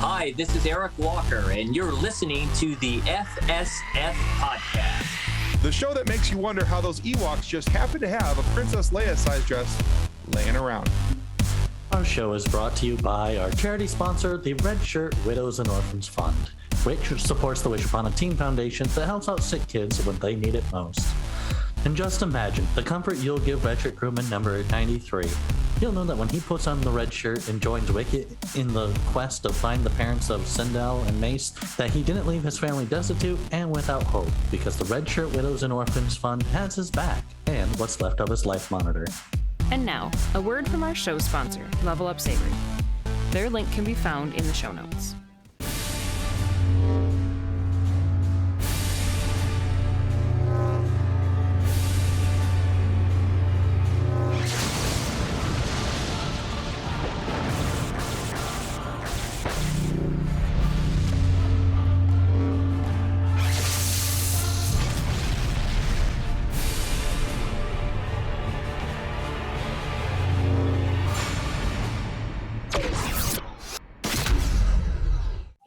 Hi, this is Eric Walker, and you're listening to the FSF Podcast. The show that makes you wonder how those Ewoks just happen to have a Princess Leia-sized dress laying around. Our show is brought to you by our charity sponsor, the Red Shirt Widows and Orphans Fund, which supports the Wish Upon a Teen Foundation that helps out sick kids when they need it most. And just imagine the comfort you'll give Red Shirt crewman number 93. You'll know that when he puts on the red shirt and joins Wicket in the quest to find the parents of Sindel and Mace, that he didn't leave his family destitute and without hope, because the Red Shirt Widows and Orphans Fund has his back and what's left of his life monitor. And now, a word from our show sponsor, Level Up Savory. Their link can be found in the show notes.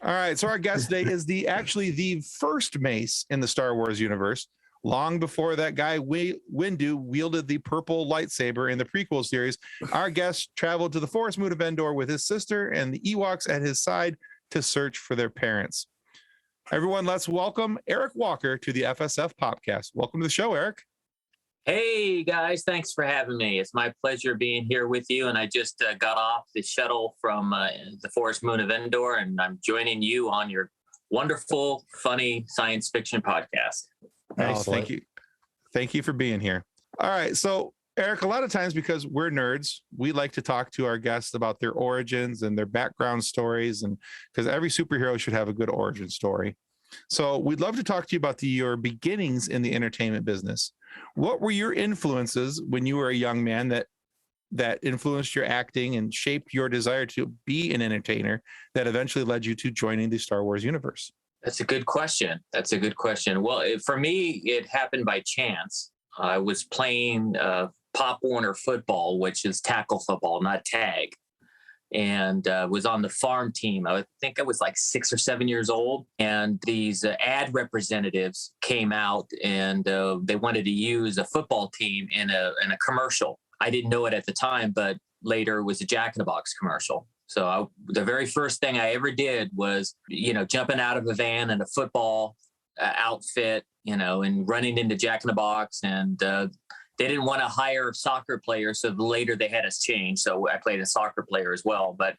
All right, so our guest today is actually the first Mace in the Star Wars universe. Long before that guy Windu wielded the purple lightsaber in the prequel series, our guest traveled to the forest moon of Endor with his sister and the Ewoks at his side to search for their parents. Everyone, let's welcome Eric Walker to the FSF Podcast. Welcome to the show, Eric. Hey, guys. Thanks for having me. It's my pleasure being here with you. And I just got off the shuttle from the forest moon of Endor, and I'm joining you on your wonderful, funny science fiction podcast. Oh, thank you. Thank you for being here. All right. So, Eric, a lot of times because we're nerds, we like to talk to our guests about their origins and their background stories, and because every superhero should have a good origin story. So we'd love to talk to you about your beginnings in the entertainment business. What were your influences when you were a young man that influenced your acting and shaped your desire to be an entertainer that eventually led you to joining the Star Wars universe? That's a good question. Well, for me, it happened by chance. I was playing Pop Warner football, which is tackle football, not tag, and was on the farm team. I think I was like 6 or 7 years old, and these ad representatives came out, and they wanted to use a football team in a commercial. I didn't know it at the time, but later it was a Jack in the Box commercial. So the very first thing I ever did was, jumping out of a van in a football outfit, and running into Jack in the Box, and they didn't want to hire soccer players, so later they had us change. So I played a soccer player as well. But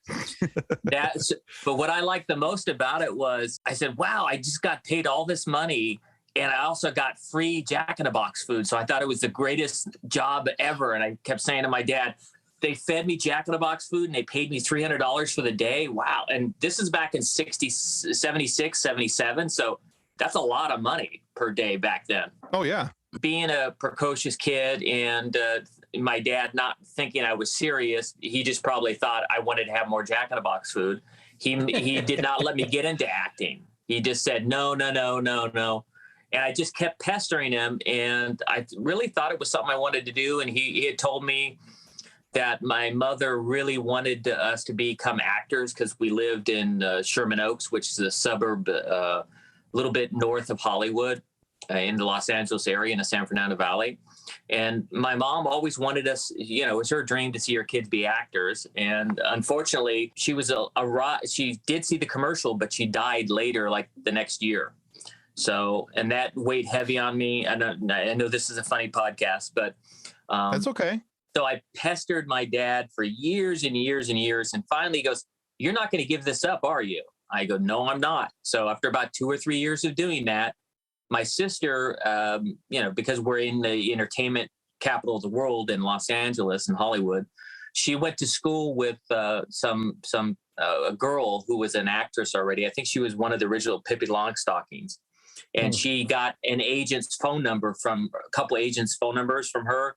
but what I liked the most about it was I said, wow, I just got paid all this money, and I also got free Jack in the Box food. So I thought it was the greatest job ever. And I kept saying to my dad, they fed me Jack in the Box food and they paid me $300 for the day. Wow. And this is back in 76, 77. So that's a lot of money per day back then. Oh, yeah. Being a precocious kid and my dad not thinking I was serious, he just probably thought I wanted to have more Jack in the Box food. He did not let me get into acting. He just said, no. And I just kept pestering him, and I really thought it was something I wanted to do. And he had told me that my mother really wanted us to become actors because we lived in Sherman Oaks, which is a suburb a little bit north of Hollywood. In the Los Angeles area in the San Fernando Valley. And my mom always wanted us, it was her dream to see her kids be actors. And unfortunately, she was she did see the commercial, but she died later, like the next year. So, and that weighed heavy on me. I know this is a funny podcast, but that's okay. So I pestered my dad for years and years and years. And finally he goes, "You're not going to give this up, are you?" I go, "No, I'm not." So after about 2 or 3 years of doing that, my sister, because we're in the entertainment capital of the world in Los Angeles and Hollywood, she went to school with a girl who was an actress already. I think she was one of the original Pippi Longstockings. And she got a couple agents' phone numbers from her.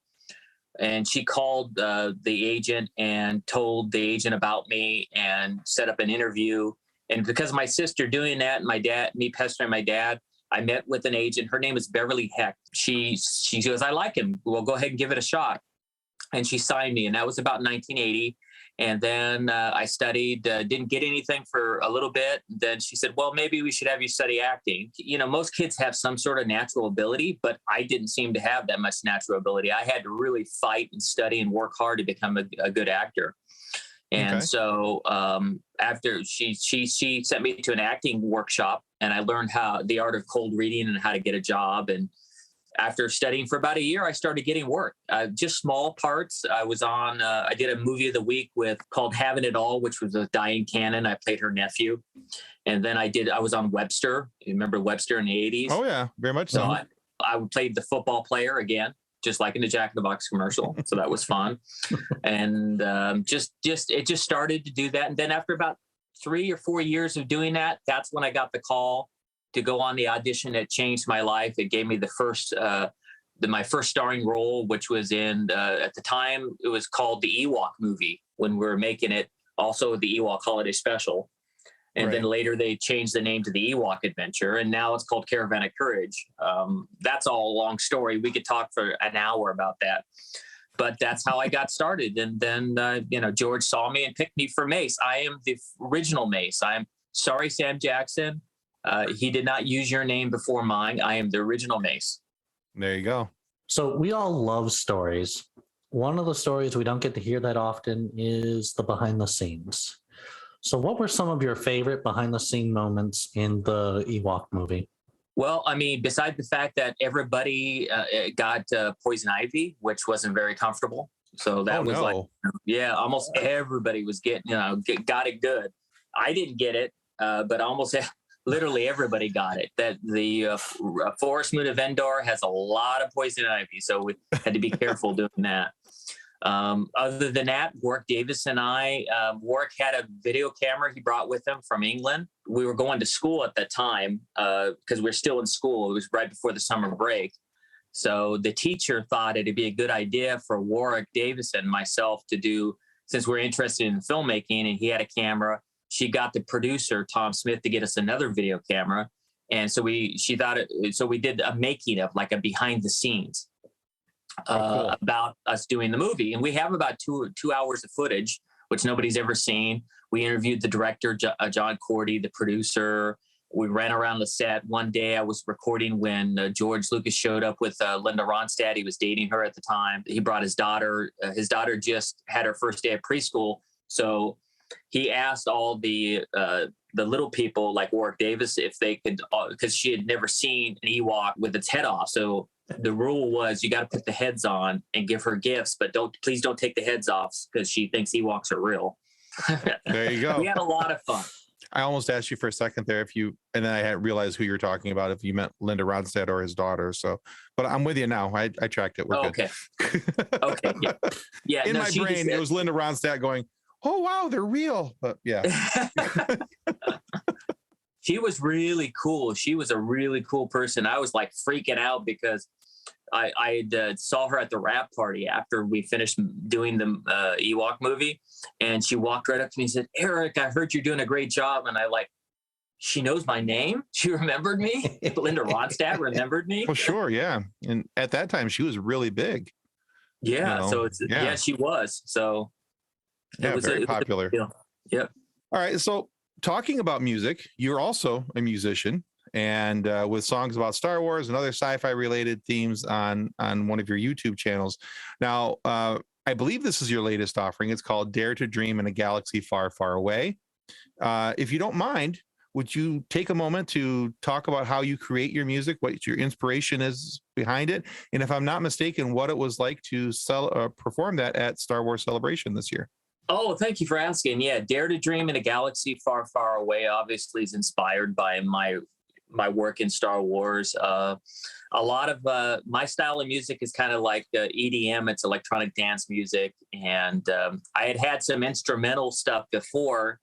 And she called the agent and told the agent about me and set up an interview. And because of my sister doing that and me pestering my dad, I met with an agent. Her name is Beverly Heck. She goes, "I like him. Well, go ahead and give it a shot." and she signed me, and that was about 1980. And then I studied, didn't get anything for a little bit. Then she said, well, maybe we should have you study acting. You know, most kids have some sort of natural ability, but I didn't seem to have that much natural ability. I had to really fight and study and work hard to become a good actor. And so after she sent me to an acting workshop, and I learned the art of cold reading and how to get a job. And after studying for about a year, I started getting work, just small parts. I was on, I did a movie of the week called Having It All, which was with Diane Cannon. I played her nephew. And then I was on Webster. You remember Webster in the 80s? Oh yeah, very much so. I played the football player again, just like in the Jack in the Box commercial. So that was fun. And it just started to do that. And then after about 3 or 4 years of doing that, that's when I got the call to go on the audition. That changed my life. It gave me my first starring role, which was in, at the time, it was called the Ewok movie when we were making it, also the Ewok Holiday Special. And then later they changed the name to the Ewok Adventure, and now it's called Caravan of Courage. That's all a long story. We could talk for an hour about that. But that's how I got started. And then, George saw me and picked me for Mace. I am the original Mace. I'm sorry, Sam Jackson. He did not use your name before mine. I am the original Mace. There you go. So we all love stories. One of the stories we don't get to hear that often is the behind the scenes. So what were some of your favorite behind the scene moments in the Ewok movie? Well, I mean, besides the fact that everybody got poison ivy, which wasn't very comfortable. So that was almost everybody was getting, got it good. I didn't get it, but almost literally everybody got it. That the forest moon of Endor has a lot of poison ivy, so we had to be careful doing that. Other than that, Warwick Davis and Warwick had a video camera he brought with him from England. We were going to school at the time because we're still in school. It was right before the summer break. So the teacher thought it'd be a good idea for Warwick Davis and myself to do, since we're interested in filmmaking and he had a camera. She got the producer, Tom Smith, to get us another video camera. And so we did a making of, like a behind the scenes about us doing the movie. And we have about two hours of footage, which nobody's ever seen. We interviewed the director, John Cordy, the producer. We ran around the set. One day I was recording when George Lucas showed up with Linda Ronstadt. He was dating her at the time. He brought his daughter. His daughter just had her first day of preschool. So he asked all the little people like Warwick Davis if they could, because she had never seen an Ewok with its head off. So the rule was you got to put the heads on and give her gifts, but please don't take the heads off because she thinks Ewoks are real. There you go. We had a lot of fun. I almost asked you for a second there and then I hadn't realized who you're talking about, if you meant Linda Ronstadt or his daughter. So, but I'm with you now. I tracked it. We're good. Okay. Yeah. In my brain, it was Linda Ronstadt going, oh, wow, they're real. But yeah. She was really cool. She was a really cool person. I was like freaking out because I saw her at the wrap party after we finished doing the Ewok movie. And she walked right up to me and said, Eric, I heard you're doing a great job. And she knows my name. She remembered me. Linda Ronstadt remembered me. Well, sure. Yeah. And at that time she was really big. Yeah. So she was. So it was very popular. Yep. All right. So talking about music, you're also a musician, and with songs about Star Wars and other sci-fi related themes on one of your YouTube channels. Now, I believe this is your latest offering. It's called Dare to Dream in a Galaxy Far, Far Away. If you don't mind, would you take a moment to talk about how you create your music, what your inspiration is behind it, and if I'm not mistaken, what it was like to perform that at Star Wars Celebration this year? Oh, thank you for asking. Yeah, Dare to Dream in a Galaxy Far, Far Away obviously is inspired by my work in Star Wars. A lot of my style of music is kind of like EDM. It's electronic dance music. And I had some instrumental stuff before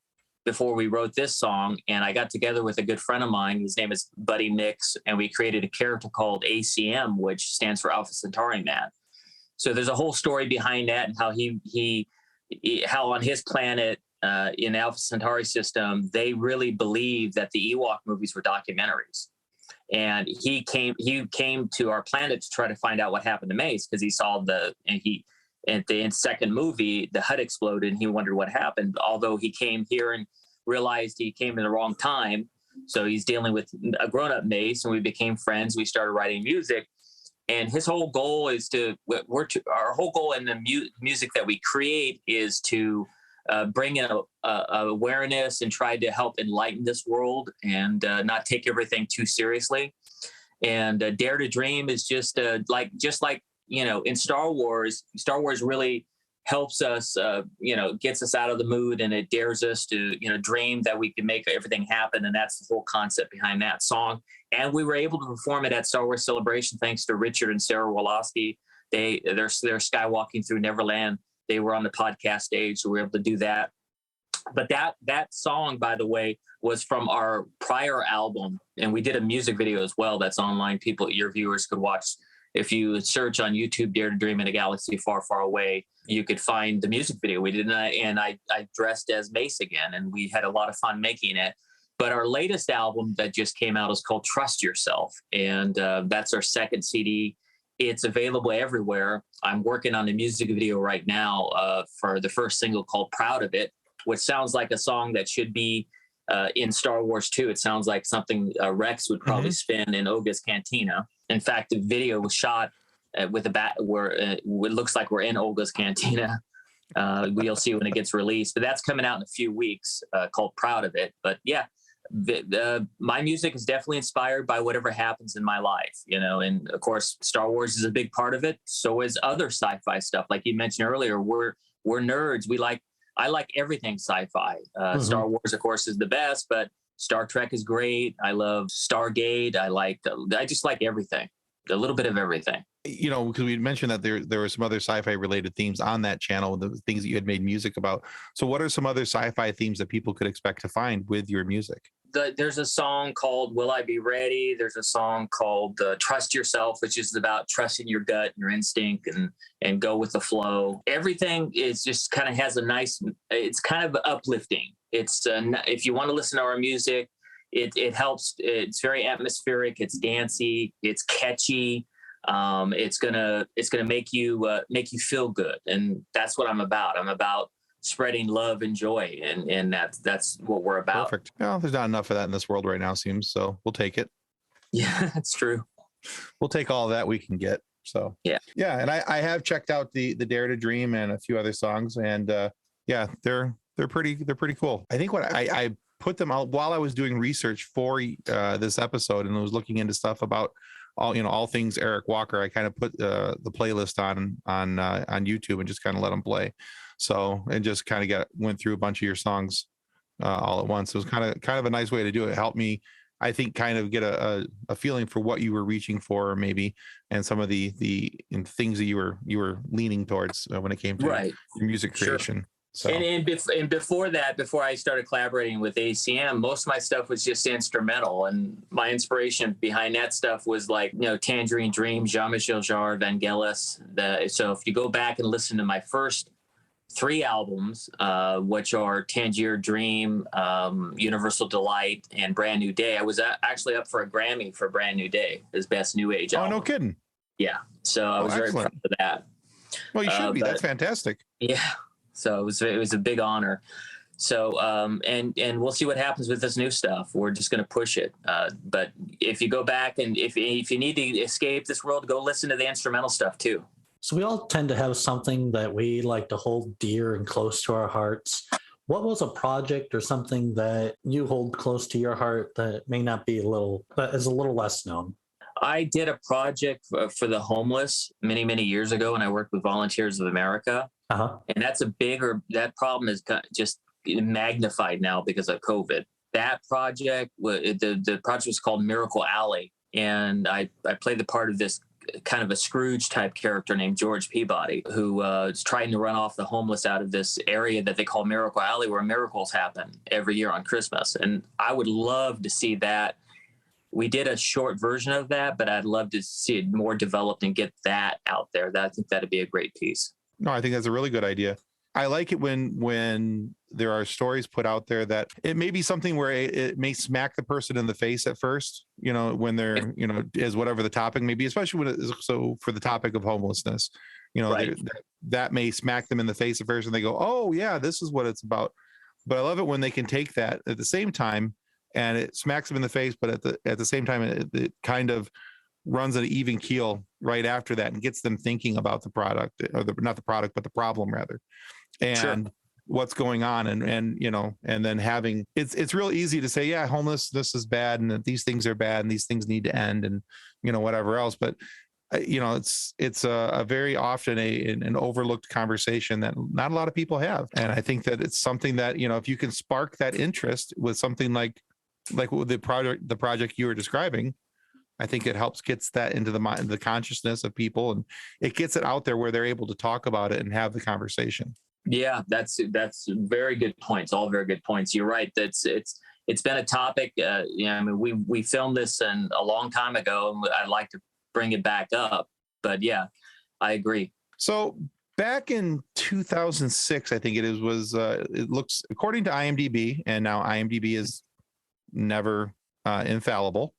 we wrote this song. And I got together with a good friend of mine. His name is Buddy Mix. And we created a character called ACM, which stands for Alpha Centauri Man. So there's a whole story behind that and how on his planet in Alpha Centauri system, they really believe that the Ewok movies were documentaries. And he came to our planet to try to find out what happened to Mace, because he saw at the second movie, the hut exploded and he wondered what happened. Although he came here and realized he came in the wrong time. So he's dealing with a grown-up Mace, and we became friends. We started writing music. And his whole goal is our whole goal in the music that we create is to bring in a awareness and try to help enlighten this world and not take everything too seriously. And Dare to Dream is just like in Star Wars really helps us, gets us out of the mood, and it dares us to, dream that we can make everything happen. And that's the whole concept behind that song. And we were able to perform it at Star Wars Celebration thanks to Richard and Sarah Woloski. They're skywalking through Neverland. They were on the podcast stage, so we were able to do that. But that song, by the way, was from our prior album, and we did a music video as well that's online. Your viewers could watch. If you search on YouTube, Dare to Dream in a Galaxy Far, Far Away, you could find the music video we did. And I dressed as Mace again, and we had a lot of fun making it. But our latest album that just came out is called Trust Yourself. And that's our second CD. It's available everywhere. I'm working on a music video right now for the first single called Proud of It, which sounds like a song that should be in Star Wars 2. It sounds like something Rex would probably spin in Oga's Cantina. In fact, the video was shot with a bat where it looks like we're in Olga's Cantina. We'll see when it gets released, but that's coming out in a few weeks called Proud of It. But yeah, my music is definitely inspired by whatever happens in my life, and of course, Star Wars is a big part of it. So is other sci-fi stuff. Like you mentioned earlier, we're nerds. I like everything sci-fi. Star Wars, of course, is the best, but Star Trek is great. I love Stargate. I just like everything, a little bit of everything. Because we mentioned that there were some other sci-fi related themes on that channel, the things that you had made music about. So what are some other sci-fi themes that people could expect to find with your music? There's a song called Will I Be Ready? There's a song called Trust Yourself, which is about trusting your gut and your instinct and go with the flow. Everything is just kind of has it's kind of uplifting. It's if you want to listen to our music, it helps. It's very atmospheric. It's dancey. It's catchy. It's gonna make you feel good, and that's what I'm about. I'm about spreading love and joy, and that's what we're about. Perfect. Well, there's not enough of that in this world right now, seems, so we'll take it. Yeah, that's true. We'll take all that we can get. So yeah. And I have checked out the Dare to Dream and a few other songs, and they're pretty cool. I think what I put them out while I was doing research for this episode, and I was looking into stuff about all things Eric Walker. I kind of put the playlist on YouTube and just kind of let them play. So, and just kind of went through a bunch of your songs all at once. It was kind of a nice way to do it. It helped me, I think, kind of get a feeling for what you were reaching for, maybe, and some of the things that you were leaning towards when it came to your music creation. Sure. So. And before that, before I started collaborating with ACM, most of my stuff was just instrumental, and my inspiration behind that stuff was like Tangerine Dream, Jean-Michel Jarre, Vangelis. So if you go back and listen to my first 3 albums, which are Tangier Dream, Universal Delight, and Brand New Day, I was actually up for a Grammy for Brand New Day, his best new age album. Oh, no kidding. Yeah, so I was very proud of that. Well, you should be. That's fantastic. Yeah. So it was a big honor. So and we'll see what happens with this new stuff. We're just going to push it. But if you go back and if you need to escape this world, go listen to the instrumental stuff too. So we all tend to have something that we like to hold dear and close to our hearts. What was a project or something that you hold close to your heart that may not be that is a little less known? I did a project for the homeless many, many years ago, and I worked with Volunteers of America. And that problem is just magnified now because of COVID. That project, the project was called Miracle Alley, and I played the part of this kind of a Scrooge type character named George Peabody, who is trying to run off the homeless out of this area that they call Miracle Alley, where miracles happen every year on Christmas. And I would love to see that. We did a short version of that, but I'd love to see it more developed and get that out there. I think that'd be a great piece. No, I think that's a really good idea. I like it when there are stories put out there that it may be something where it may smack the person in the face at first, when they're, is whatever the topic may be, especially when so for the topic of homelessness, Right. that may smack them in the face at first, and they go, "Oh yeah, this is what it's about." But I love it when they can take that at the same time, and it smacks them in the face, but at the same time, it kind of runs an even keel right after that and gets them thinking about the product, or not the product, but the problem rather, and Sure. what's going on, and and then having it's real easy to say, yeah, homelessness is bad, and that these things are bad, and these things need to end, and whatever else, but it's a very often an overlooked conversation that not a lot of people have, and I think that it's something that if you can spark that interest with something like with the project you were describing, I think it gets that into the mind, the consciousness of people, and it gets it out there where they're able to talk about it and have the conversation. Yeah, that's very good points. All very good points. You're right. It's been a topic. I mean, we filmed this a long time ago, and I'd like to bring it back up. But yeah, I agree. So back in 2006, I think it looks, according to IMDb, and now IMDb is never infallible.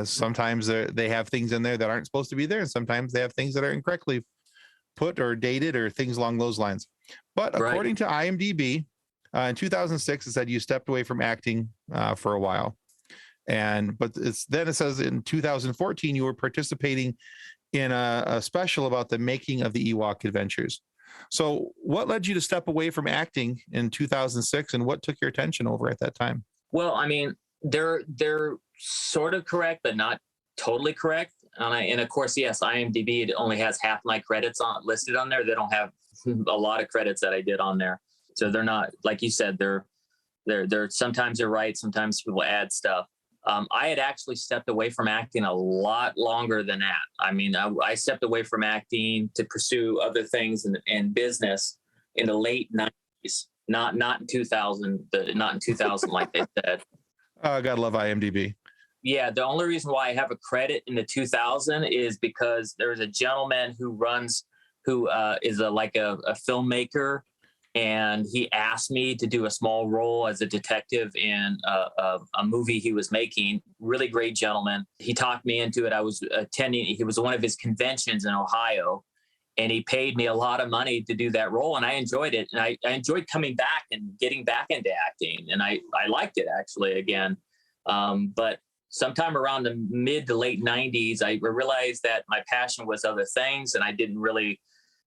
Sometimes they have things in there that aren't supposed to be there, and sometimes they have things that are incorrectly put or dated or things along those lines. But according to IMDb, in 2006, it said you stepped away from acting for a while. But then it says in 2014, you were participating in a special about the making of the Ewok Adventures. So what led you to step away from acting in 2006, and what took your attention over at that time? Well, I mean, they're sort of correct, but not totally correct. And of course, yes, IMDb, it only has half my credits listed on there. They don't have a lot of credits that I did on there. So they're not, like you said, they're sometimes they're right. Sometimes people add stuff. I had actually stepped away from acting a lot longer than that. I mean, I stepped away from acting to pursue other things in business in the late 90s, not in 2000, not in 2000, like they said. Oh, gotta love IMDb. Yeah, the only reason why I have a credit in the 2000 is because there's a gentleman who is a filmmaker, and he asked me to do a small role as a detective in a movie he was making. Really great gentleman. He talked me into it. I was attending. He was one of his conventions in Ohio, and he paid me a lot of money to do that role, and I enjoyed it. And I enjoyed coming back and getting back into acting, and I liked it actually again. But sometime around the mid to late 90s, I realized that my passion was other things, and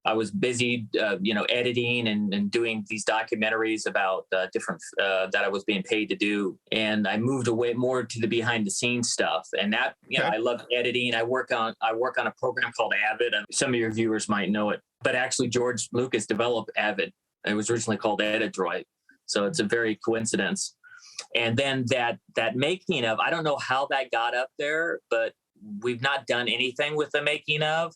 I was busy, editing and doing these documentaries about different that I was being paid to do. And I moved away more to the behind the scenes stuff. And that, I love editing. I work on a program called Avid. Some of your viewers might know it, but actually George Lucas developed Avid. It was originally called Edidroid. So it's a very coincidence. And then that making of, I don't know how that got up there, but we've not done anything with the making of.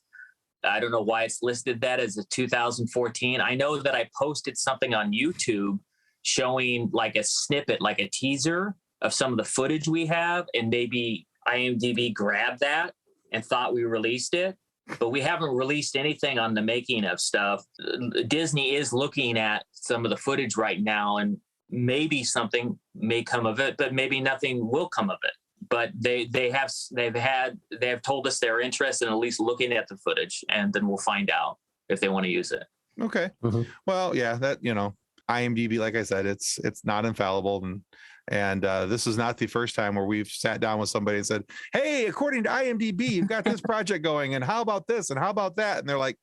I don't know why it's listed that as a 2014. I know that I posted something on YouTube showing like a snippet, like a teaser of some of the footage we have, and maybe IMDb grabbed that and thought we released it, but we haven't released anything on the making of stuff. Disney is looking at some of the footage right now, and maybe something may come of it, but maybe nothing will come of it. But they have told us they're interested in at least looking at the footage, and then we'll find out if they want to use it. Okay. Mm-hmm. Well, yeah, that IMDb, like I said, it's not infallible, and this is not the first time where we've sat down with somebody and said, "Hey, according to IMDb, you've got this project going, and how about this, and how about that?" And they're like,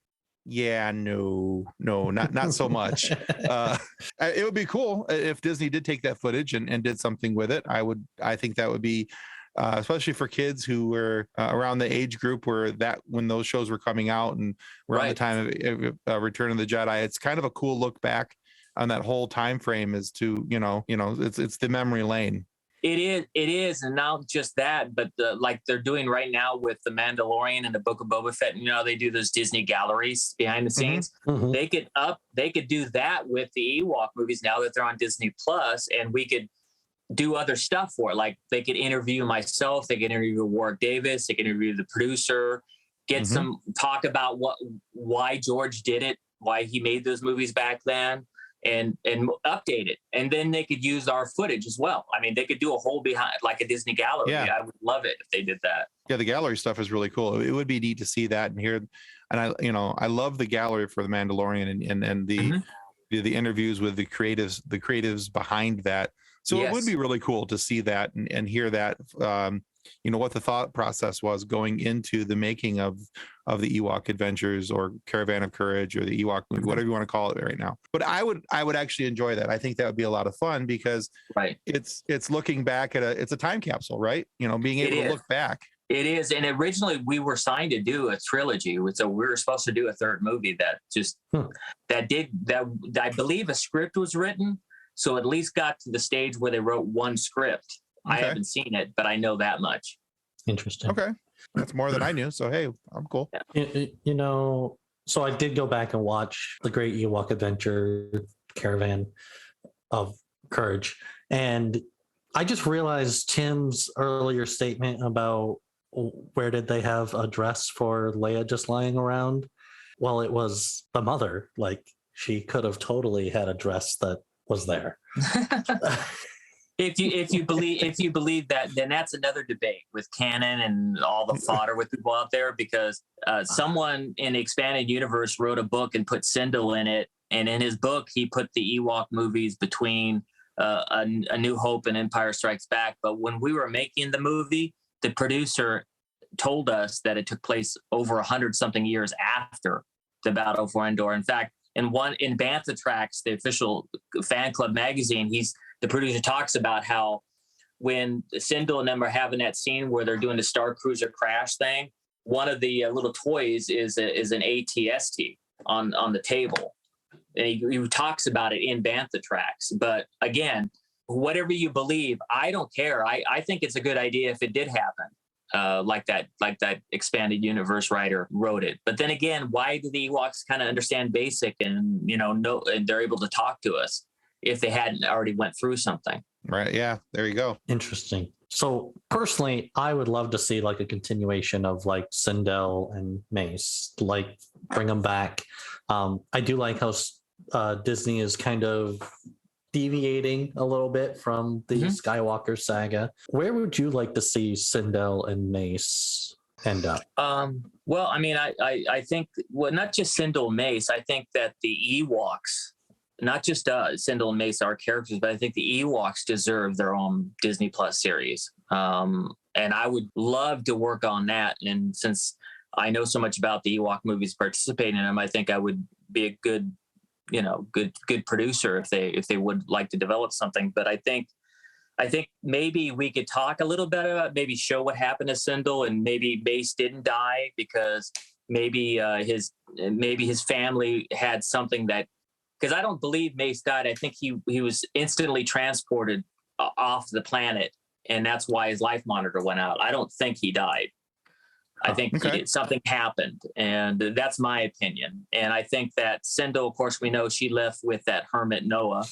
"Yeah, no, not so much." It would be cool if Disney did take that footage and did something with it. I think that would be, especially for kids who were around the age group when those shows were coming out and around the time of Return of the Jedi. It's kind of a cool look back on that whole time frame as to it's the memory lane. It is, and not just that, but like they're doing right now with The Mandalorian and the Book of Boba Fett. They do those Disney galleries behind the scenes. Mm-hmm. They could do that with the Ewok movies now that they're on Disney Plus, and we could do other stuff for it. Like they could interview myself, they could interview Warwick Davis, they could interview the producer, get some talk about why George did it, why he made those movies back then. And update it, and then they could use our footage as well. I mean, they could do a whole behind, like a Disney gallery. Yeah. I would love it if they did that. Yeah, the gallery stuff is really cool. It would be neat to see that and hear and I love the gallery for the Mandalorian and the interviews with the creatives behind that. So it would be really cool to see that and hear that, what the thought process was going into the making of the Ewok Adventures or Caravan of Courage or the Ewok movie, whatever you want to call it right now. But I would actually enjoy that. I think that would be a lot of fun because it's looking back at it's a time capsule, right? Being able to look back. It is. And originally we were signed to do a trilogy. So we were supposed to do a third movie that I believe a script was written. So at least got to the stage where they wrote one script. Okay. I haven't seen it, but I know that much. Interesting. Okay. That's more than I knew. So, hey, I'm cool. Yeah. So I did go back and watch the Great Ewok Adventure Caravan of Courage. And I just realized Tim's earlier statement about where did they have a dress for Leia just lying around? Well, it was the mother. Like, she could have totally had a dress that was there. If you believe that, then that's another debate with canon and all the fodder with people out there, because someone in the expanded universe wrote a book and put Sindel in it, and in his book he put the Ewok movies between A New Hope and Empire Strikes Back. But when we were making the movie, the producer told us that it took place over 100-something years after the Battle for Endor. In fact, in Bantha Tracks, the official fan club magazine, the producer talks about how when Sindel and them are having that scene where they're doing the Star Cruiser crash thing, one of the little toys is an ATST on the table. And he talks about it in Bantha Tracks. But again, whatever you believe, I don't care. I think it's a good idea if it did happen. Like that expanded universe writer wrote it. But then again, why do the Ewoks kind of understand basic and know, and they're able to talk to us if they hadn't already went through something? Right. Yeah. There you go. Interesting. So personally, I would love to see like a continuation of like Sindel and Mace, like bring them back. I do like how Disney is kind of deviating a little bit from the Skywalker saga. Where would you like to see Sindel and Mace end up? Well, I mean, I think, not just Sindel and Mace, I think that the Ewoks, not just Sindel and Mace are characters, but I think the Ewoks deserve their own Disney Plus series. And I would love to work on that. And since I know so much about the Ewok movies, participating in them, I think I would be a good producer if they would like to develop something. But I think maybe we could talk a little bit about, maybe show what happened to Sindel, and maybe Mace didn't die because maybe his family had something that, because I don't believe Mace died. I think he was instantly transported off the planet, and that's why his life monitor went out. I don't think he died. I think something happened, and that's my opinion. And I think that Sindel, of course, we know she left with that hermit Noah,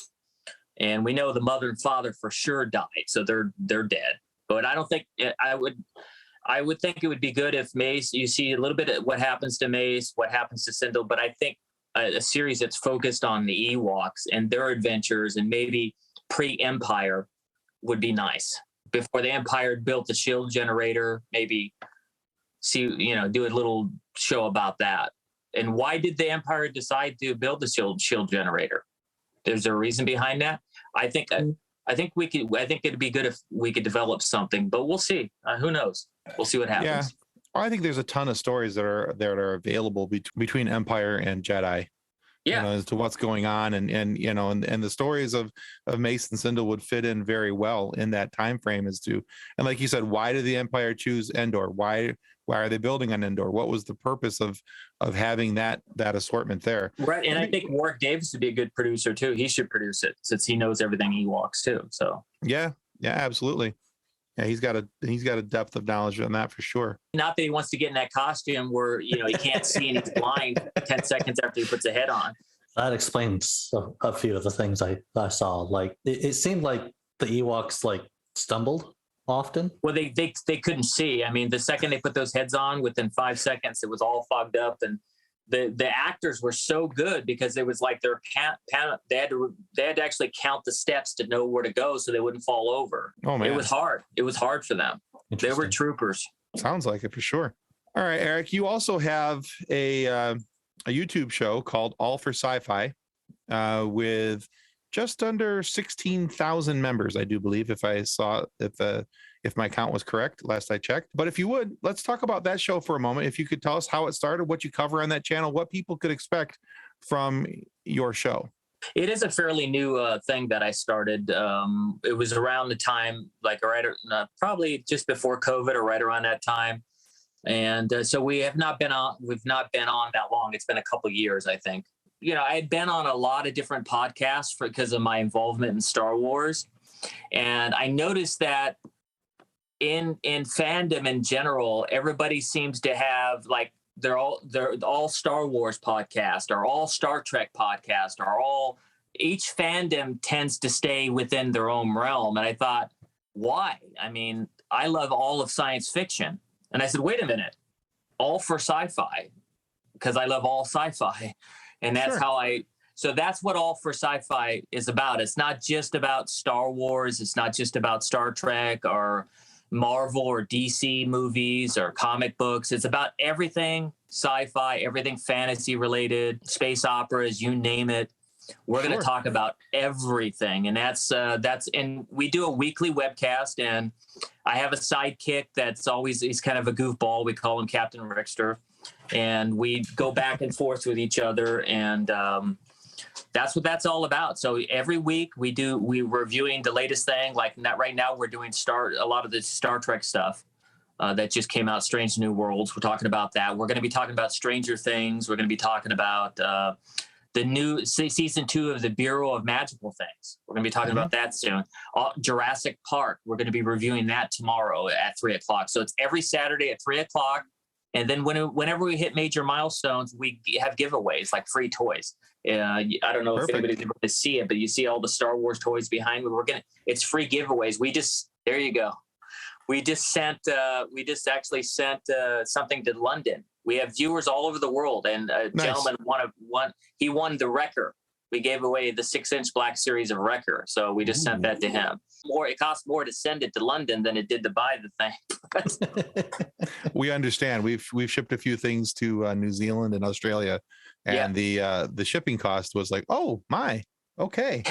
and we know the mother and father for sure died, so they're dead. But I don't think I would think it would be good if Mace, you see a little bit of what happens to Mace, what happens to Sindel, but I think a series that's focused on the Ewoks and their adventures, and maybe pre-Empire would be nice. Before the Empire built the shield generator, maybe do a little show about that. And why did the Empire decide to build the shield generator? There's a reason behind that. I think it'd be good if we could develop something, but we'll see. Who knows? We'll see what happens. Yeah. Well, I think there's a ton of stories that are available between Empire and Jedi. Yeah. As to what's going on, and the stories of Mace and Sindel would fit in very well in that time frame and like you said, why did the Empire choose Endor? Why are they building on Endor? What was the purpose of having that assortment there? Right. And I think Warwick Davis would be a good producer too. He should produce it since he knows everything Ewoks too. So yeah, absolutely. Yeah, he's got a depth of knowledge on that for sure. Not that he wants to get in that costume where he can't see and he's blind 10 seconds after he puts a head on. That explains a few of the things I saw. Like it seemed like the Ewoks like stumbled often. Well, they couldn't see. I mean, the second they put those heads on, within 5 seconds, it was all fogged up, and the actors were so good because it was like they had to actually count the steps to know where to go so they wouldn't fall over. Oh man, it was hard. It was hard for them. They were troopers. Sounds like it for sure. All right, Eric, you also have a YouTube show called All for Sci-Fi with just under 16,000 members, I do believe, if my count was correct last I checked. But if you would, let's talk about that show for a moment. If you could tell us how it started, what you cover on that channel, what people could expect from your show. It is a fairly new thing that I started. It was around the time, like probably just before COVID or right around that time. And so we've not been on that long. It's been a couple of years, I think. You know, I had been on a lot of different podcasts because of my involvement in Star Wars. And I noticed that in fandom in general, everybody seems to have like, they're all Star Wars podcast or all Star Trek podcast or each fandom tends to stay within their own realm. And I thought, why? I mean, I love all of science fiction. And I said, wait a minute, all for sci-fi, because I love all sci-fi. And that's so that's what All for Sci-Fi is about. It's not just about Star Wars. It's not just about Star Trek or Marvel or DC movies or comic books. It's about everything sci-fi, everything fantasy related, space operas, you name it. We're going to talk about everything. And and we do a weekly webcast, and I have a sidekick he's kind of a goofball. We call him Captain Rickster, and we go back and forth with each other. And that's what that's all about. So every week we're reviewing the latest thing. Like right now we're doing a lot of the Star Trek stuff that just came out, Strange New Worlds. We're talking about that. We're going to be talking about Stranger Things. We're going to be talking about the new season 2 of the Bureau of Magical Things. We're going to be talking about that soon. Jurassic Park. We're going to be reviewing that tomorrow at 3:00. So it's every Saturday at 3:00. And then whenever we hit major milestones, we have giveaways like free toys. I don't know if anybody's able to see it, but you see all the Star Wars toys behind me. It's free giveaways. There you go. We just actually sent something to London. We have viewers all over the world, and a gentleman won the Wrecker. We gave away the 6-inch Black Series of Wrecker, so we just sent that to him. It costs more to send it to London than it did to buy the thing. We understand. We've shipped a few things to New Zealand and Australia, and the shipping cost was like, oh my, okay.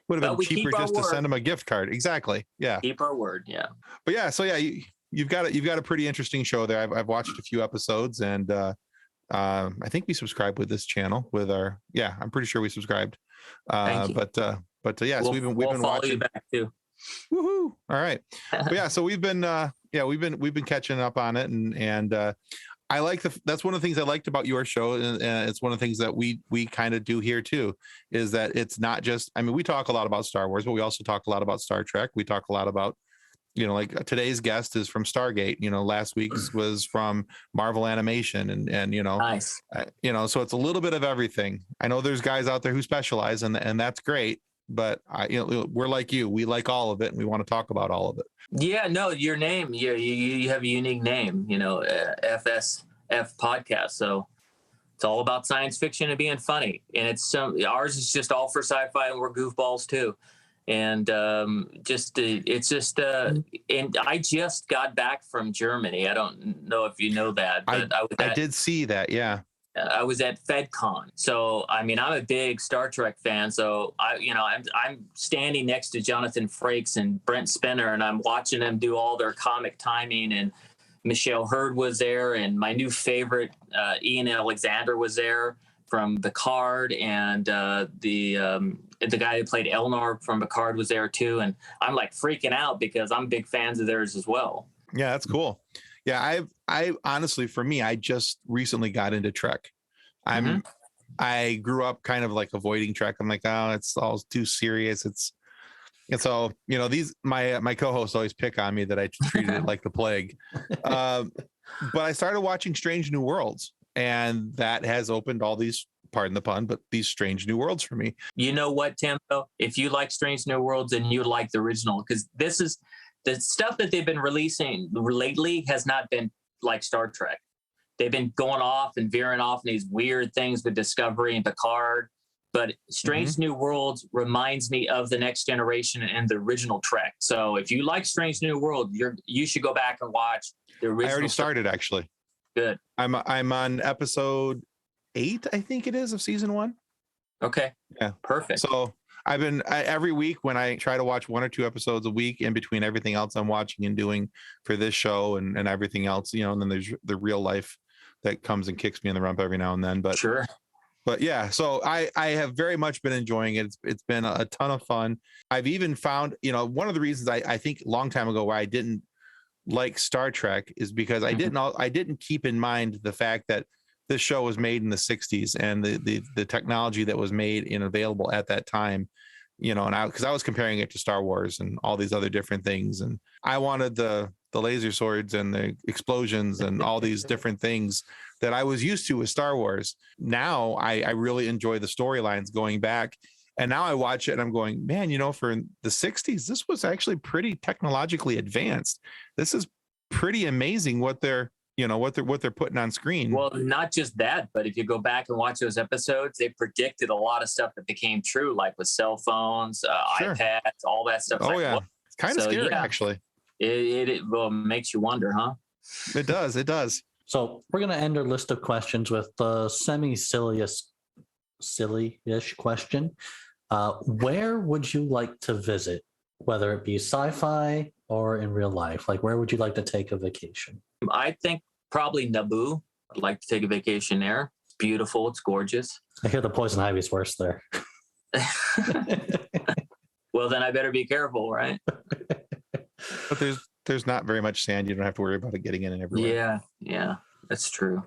Would have been cheaper just to send them a gift card. Exactly. Yeah. Keep our word. Yeah. But yeah, so yeah, you've got a pretty interesting show there. I've watched a few episodes, and I think we subscribe with this channel I'm pretty sure we subscribed. Thank you. But yeah, so we've been watching. You back too. Woohoo! All right. But yeah, so we've been catching up on it, and I like that's one of the things I liked about your show, and it's one of the things that we kind of do here too, is that it's not just, I mean, we talk a lot about Star Wars, but we also talk a lot about Star Trek. We talk a lot about, like today's guest is from Stargate, last week's was from Marvel Animation, and nice. So it's a little bit of everything. I know there's guys out there who specialize, and that's great, but we're like you, we like all of it, and we want to talk about all of it. Yeah, no, your name, you have a unique name, FSF podcast. So it's all about science fiction and being funny. And ours is just all for sci-fi, and we're goofballs too. And and I just got back from Germany. I don't know if you know that, but I did see that. Yeah. I was at FedCon. So, I mean, I'm a big Star Trek fan. So I'm standing next to Jonathan Frakes and Brent Spinner, and I'm watching them do all their comic timing, and Michelle Hurd was there, and my new favorite, Ian Alexander, was there from Picard, and the guy who played Elnar from Picard was there too. And I'm like freaking out because I'm big fans of theirs as well. Yeah, that's cool. Yeah, I honestly, for me, I just recently got into Trek. I grew up kind of like avoiding Trek. I'm like, oh, it's all too serious. And so, these my co-hosts always pick on me that I treated it like the plague. But I started watching Strange New Worlds, and that has opened all these, pardon the pun, but these strange new worlds for me. You know what, Tim? If you like Strange New Worlds, then you like the original, because this is the stuff that they've been releasing lately has not been like Star Trek. They've been going off and veering off in these weird things with Discovery and Picard. But Strange New Worlds reminds me of the Next Generation and the original Trek. So if you like Strange New World, you should go back and watch the original. I already started, actually. Good. I'm on episode 8, I think it is, of season 1. Okay. Yeah. Perfect. So every week when I try to watch 1 or 2 episodes a week in between everything else I'm watching and doing for this show and everything else, and then there's the real life that comes and kicks me in the rump every now and then. But sure. But yeah, so I have very much been enjoying it. It's been a ton of fun. I've even found, one of the reasons I think a long time ago why I didn't like Star Trek is because I didn't keep in mind the fact that this show was made in the 60s and the technology that was made and available at that time, and because I was comparing it to Star Wars and all these other different things, and I wanted the laser swords and the explosions and all these different things that I was used to with Star Wars. Now I really enjoy the storylines going back. And now I watch it and I'm going, man, for the 60s, this was actually pretty technologically advanced. This is pretty amazing what they're putting on screen. Well, not just that, but if you go back and watch those episodes, they predicted a lot of stuff that became true, like with cell phones, Sure. iPads, all that stuff. Oh, yeah. It's kind of scary, actually. It makes you wonder, huh? It does. So we're going to end our list of questions with the silly-ish question. Where would you like to visit, whether it be sci-fi or in real life? Like, where would you like to take a vacation? I think probably Naboo. I'd like to take a vacation there. It's beautiful. It's gorgeous. I hear the poison ivy is worse there. Well, then I better be careful, right? But there's not very much sand. You don't have to worry about it getting in and everywhere. Yeah, that's true.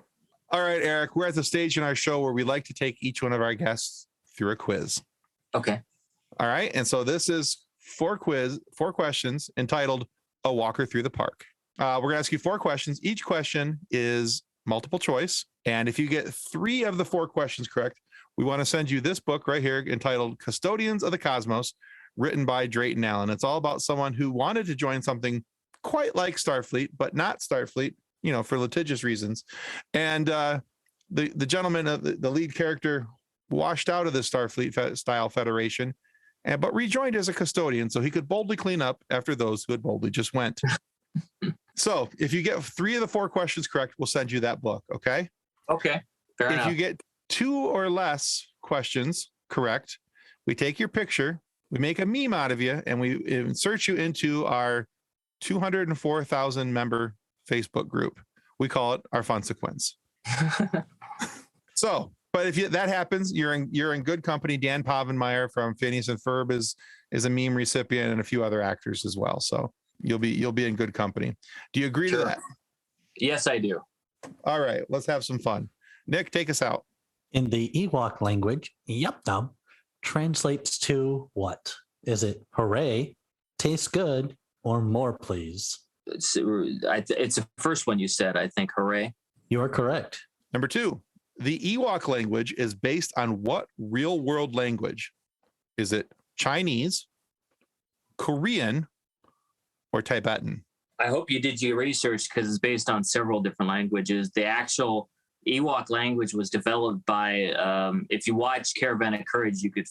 All right, Eric, we're at the stage in our show where we like to take each one of our guests through a quiz. Okay. All right. And so this is 4 questions entitled A Walker Through the Park. We're going to ask you 4 questions. Each question is multiple choice. And if you get 3 of the 4 questions correct, we want to send you this book right here entitled Custodians of the Cosmos, written by Drayton Allen. It's all about someone who wanted to join something quite like Starfleet, but not Starfleet, for litigious reasons. And the gentleman, the lead character, washed out of the Starfleet style Federation, but rejoined as a custodian so he could boldly clean up after those who had boldly just went. So if you get 3 of the 4 questions correct, we'll send you that book. Okay. Okay. Fair enough. If you get 2 or less questions correct, we take your picture, we make a meme out of you, and we insert you into our 204,000 member Facebook group. We call it our fun sequence. So, but if that happens, you're in good company. Dan Povenmire from Phineas and Ferb is a meme recipient, and a few other actors as well. So you'll be in good company. Do you agree to that? Yes, I do. All right, let's have some fun. Nick, take us out. In the Ewok language, yup-dum translates to what? Is it hooray, taste good, or more please? It's the first one you said, I think. Hooray. You are correct. Number 2, the Ewok language is based on what real world language? Is it Chinese, Korean, or Tibetan? I hope you did your research because it's based on several different languages. The actual Ewok language was developed by, if you watch Caravan of Courage, you could,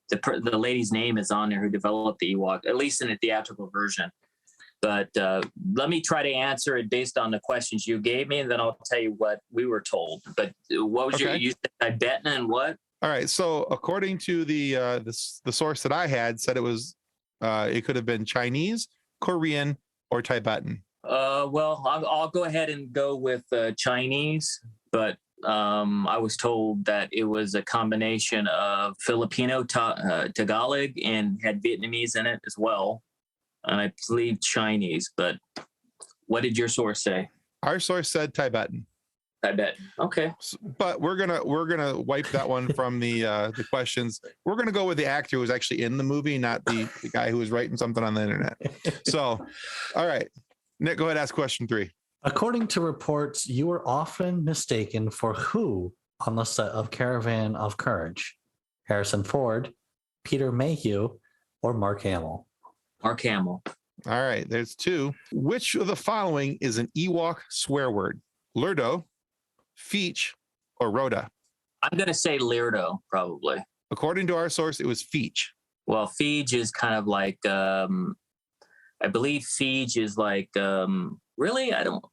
the lady's name is on there who developed the Ewok, at least in the theatrical version. But let me try to answer it based on the questions you gave me, and then I'll tell you what we were told. But what was you said Tibetan and what? All right. So according to the source that I had, said it could have been Chinese, Korean, or Tibetan. Well, I'll go ahead and go with Chinese, but I was told that it was a combination of Filipino, Tagalog, and had Vietnamese in it as well. And I believe Chinese, but what did your source say? Our source said Tibetan. Tibetan. Okay. But we're gonna wipe that one from the questions. We're gonna go with the actor who was actually in the movie, not the guy who was writing something on the internet. So, all right, Nick, go ahead. Ask question 3. According to reports, you were often mistaken for who on the set of Caravan of Courage? Harrison Ford, Peter Mayhew, or Mark Hamill? Mark Hamill. All right, there's 2. Which of the following is an Ewok swear word? Lurdo, Feech, or Rhoda? I'm going to say Lirdo, probably. According to our source, it was Feech. Well, Feej is kind of like, I believe Feej is like Really? I don't,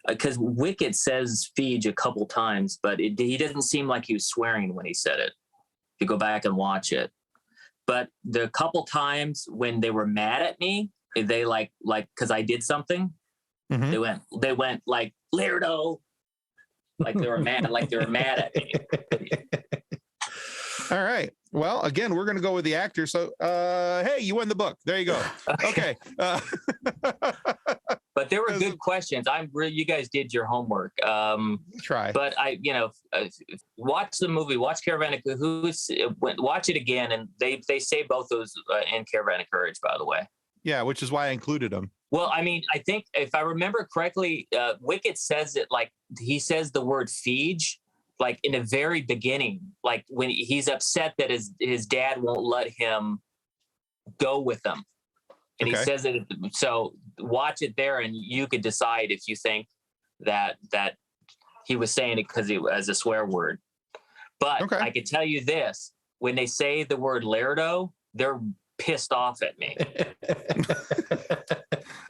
because Wicket says Feege a couple times, but he doesn't seem like he was swearing when he said it. If you go back and watch it. But the couple times when they were mad at me, they like, cause I did something, they went like, Lairdo. Like they were mad at me. All right. Well, again, we're going to go with the actor. So, hey, you won the book. There you go. Okay. But there were good questions. You guys did your homework. Try. But watch the movie. Watch Caravan of watch it again, and they say both those in Caravan of Courage, by the way. Yeah, which is why I included them. Well, I mean, I think if I remember correctly, Wicket says it like he says the word Feege, like in the very beginning, like when he's upset that his dad won't let him go with them. And he says it. So watch it there, and you could decide if you think that he was saying it because as a swear word. But I could tell you this: when they say the word Lairdo, they're pissed off at me.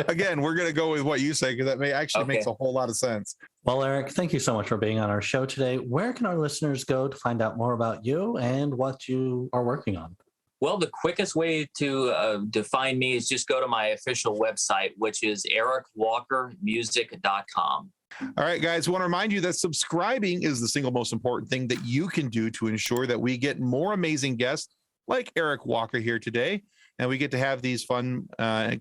Again, we're going to go with what you say because that makes a whole lot of sense. Well, Eric, thank you so much for being on our show today. Where can our listeners go to find out more about you and what you are working on? Well, the quickest way to find me is just go to my official website, which is ericwalkermusic.com. All right, guys, I want to remind you that subscribing is the single most important thing that you can do to ensure that we get more amazing guests like Eric Walker here today, and we get to have these fun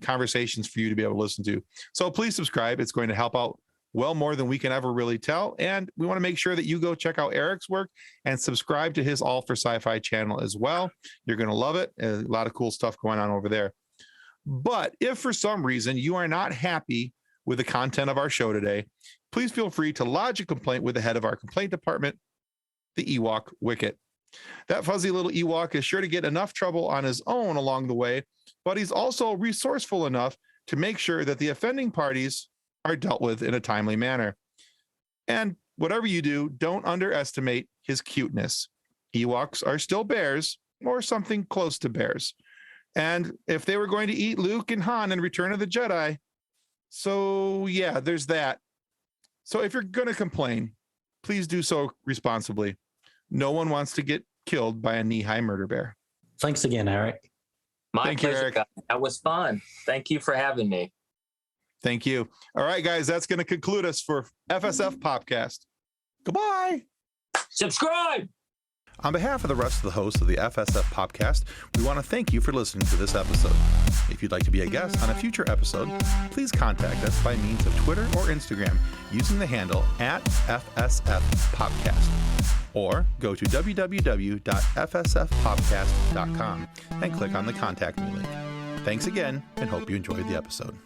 conversations for you to be able to listen to. So please subscribe. It's going to help out well more than we can ever really tell. And we want to make sure that you go check out Eric's work and subscribe to his All for Sci-Fi channel as well. You're going to love it. A lot of cool stuff going on over there. But if for some reason you are not happy with the content of our show today, please feel free to lodge a complaint with the head of our complaint department, the Ewok Wicket. That fuzzy little Ewok is sure to get enough trouble on his own along the way, but he's also resourceful enough to make sure that the offending parties are dealt with in a timely manner. And whatever you do, don't underestimate his cuteness. Ewoks are still bears, or something close to bears. And if they were going to eat Luke and Han in Return of the Jedi, so yeah, there's that. So if you're going to complain, please do so responsibly. No one wants to get killed by a knee-high murder bear. Thanks again, Eric. My pleasure, Eric. That was fun. Thank you for having me. Thank you. All right, guys, that's going to conclude us for FSF Popcast. Goodbye. Subscribe. On behalf of the rest of the hosts of the FSF Popcast, we want to thank you for listening to this episode. If you'd like to be a guest on a future episode, please contact us by means of Twitter or Instagram using the handle @FSFPopcast, or go to www.fsfpopcast.com and click on the Contact Me link. Thanks again, and hope you enjoyed the episode.